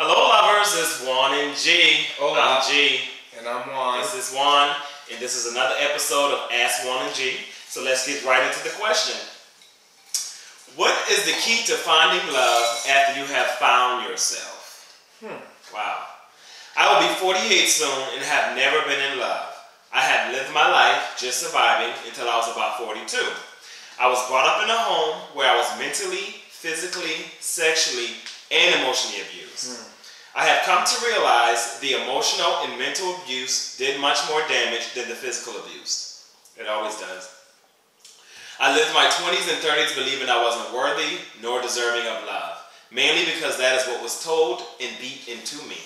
Hello lovers, it's Juan and Gee. Hola. I'm Gee. And I'm Juan. This is Juan, and this is another episode of Ask Juan and Gee. So let's get right into the question. What is the key to finding love after you have found yourself? Wow. I will be 48 soon and have never been in love. I have lived my life just surviving until I was about 42. I was brought up in a home where I was mentally, physically, sexually, and emotionally abused. I have come to realize the emotional and mental abuse did much more damage than the physical abuse. It always does. I lived my 20s and 30s believing I wasn't worthy nor deserving of love, mainly because that is what was told and beat into me.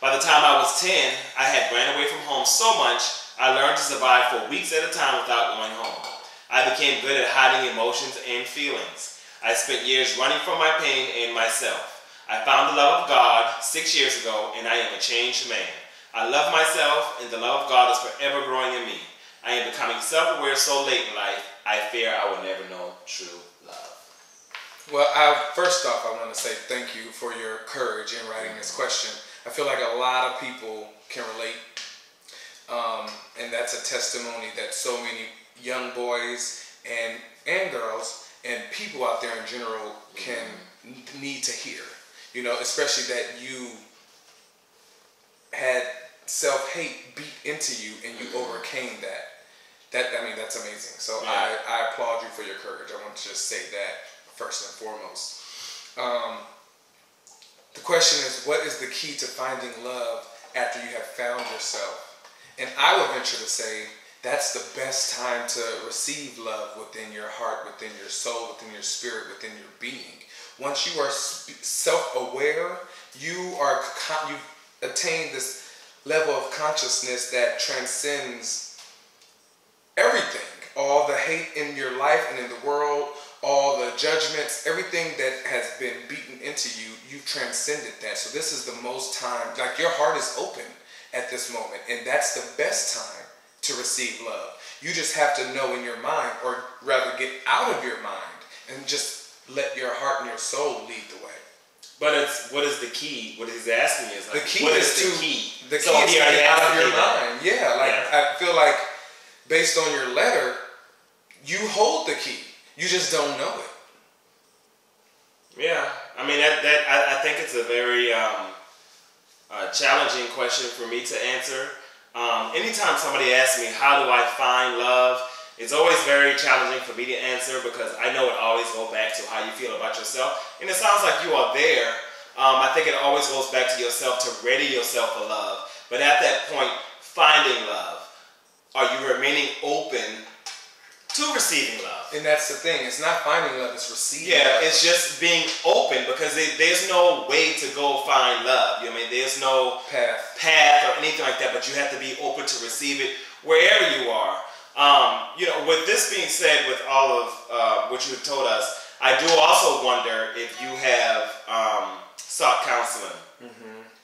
By the time I was 10, I had ran away from home so much, I learned to survive for weeks at a time without going home. I became good at hiding emotions and feelings. I spent years running from my pain and myself. I found the love of God 6 years ago, and I am a changed man. I love myself, and the love of God is forever growing in me. I am becoming self-aware so late in life, I fear I will never know true love. Well, first off, I want to say thank you for your courage in writing this question. I feel like a lot of people can relate, and that's a testimony that so many young boys and girls and people out there in general can need to hear. You know, especially that you had self-hate beat into you and you overcame that. I mean, that's amazing. So yeah. I applaud you for your courage. I want to just say that first and foremost. The question is, what is the key to finding love after you have found yourself? And I would venture to say that's the best time to receive love within your heart, within your soul, within your spirit, within your being. Once you are self-aware, you've attained this level of consciousness that transcends everything. All the hate in your life and in the world, all the judgments, everything that has been beaten into you, you've transcended that. So this is the most time, like your heart is open at this moment, and that's the best time to receive love. You just have to know in your mind, or rather get out of your mind, and just let your heart and your soul lead the way. But what is the key? What he's asking is, like, the key what is the key? The key is to get out of your mind. Yeah, like I feel like based on your letter, you hold the key. You just don't know it. Yeah, I mean I think it's a very challenging question for me to answer. Anytime somebody asks me how do I find love, it's always very challenging for me to answer because I know it always goes back to how you feel about yourself. And it sounds like you are there. I think it always goes back to yourself to ready yourself for love. But at that point, finding love, are you remaining open to receiving love? And that's the thing. It's not finding love, it's receiving love. It's just being open because there's no way to go find love. You know what I mean? There's no path or anything like that, but you have to be open to receive it wherever you are. You know, with this being said, with all of what you have told us, I do also wonder if you have sought counseling.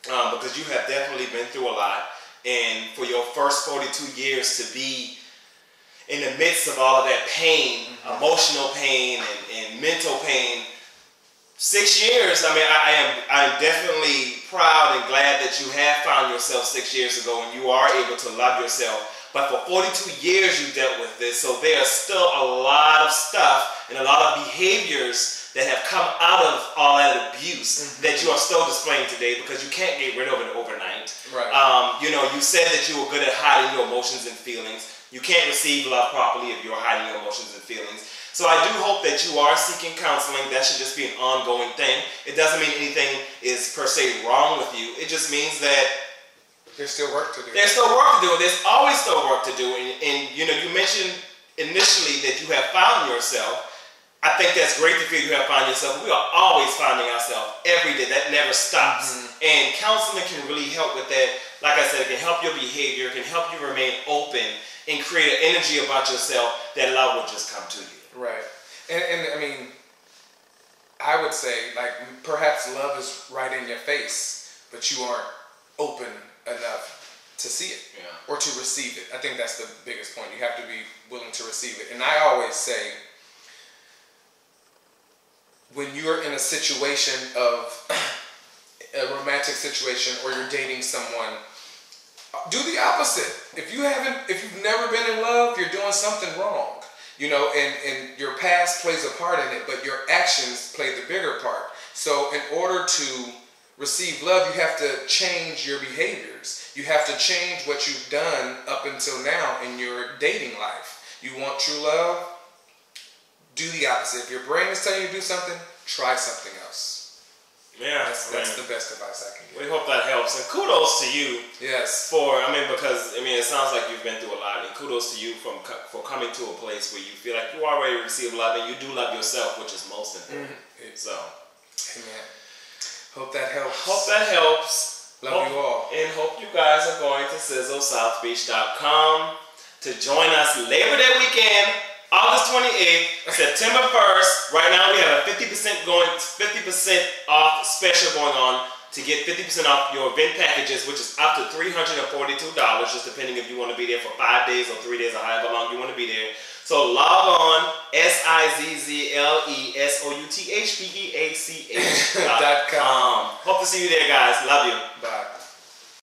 Because you have definitely been through a lot. And for your first 42 years to be in the midst of all of that pain, emotional pain and mental pain, 6 years, I mean, I am definitely proud and glad that you have found yourself 6 years ago and you are able to love yourself. But for 42 years you dealt with this, so there's still a lot of stuff and a lot of behaviors that have come out of all that abuse that you are still displaying today because you can't get rid of it overnight. Right. You know, you said that you were good at hiding your emotions and feelings. You can't receive love properly if you're hiding your emotions and feelings. So I do hope that you are seeking counseling. That should just be an ongoing thing. It doesn't mean anything is per se wrong with you. It just means that there's still work to do. There's still work to do. There's always still work to do. And you know, you mentioned initially that you have found yourself. I think that's great to feel you have found yourself. We are always finding ourselves every day. That never stops. And counseling can really help with that. Like I said, it can help your behavior. It can help you remain open and create an energy about yourself that love will just come to you. Right. And I mean, I would say, like, perhaps love is right in your face, but you aren't open enough to see it or to receive it. I think that's the biggest point. You have to be willing to receive it. And I always say, when you're in a situation of romantic situation or you're dating someone, do the opposite. If you've never been in love, you're doing something wrong. You know, and your past plays a part in it, but your actions play the bigger part. So in order to receive love, you have to change your behaviors. You have to change what you've done up until now in your dating life. You want true love? Do the opposite. If your brain is telling you to do something, try something else. Yeah, that's the best advice I can give. We hope that helps, and kudos to you. Yes. Because it sounds like you've been through a lot, and kudos to you for coming to a place where you feel like you already receive love, and you do love yourself, which is most important. So, amen. Hope that helps. Love you all. And hope you guys are going to sizzlesouthbeach.com to join us Labor Day weekend. August 28th, September 1st. Right now we have a 50% off special going on to get 50% off your event packages, which is up to $342, just depending if you want to be there for 5 days or 3 days or however long you want to be there. So log on sizzlesouthbeach.com. Hope to see you there, guys. Love you.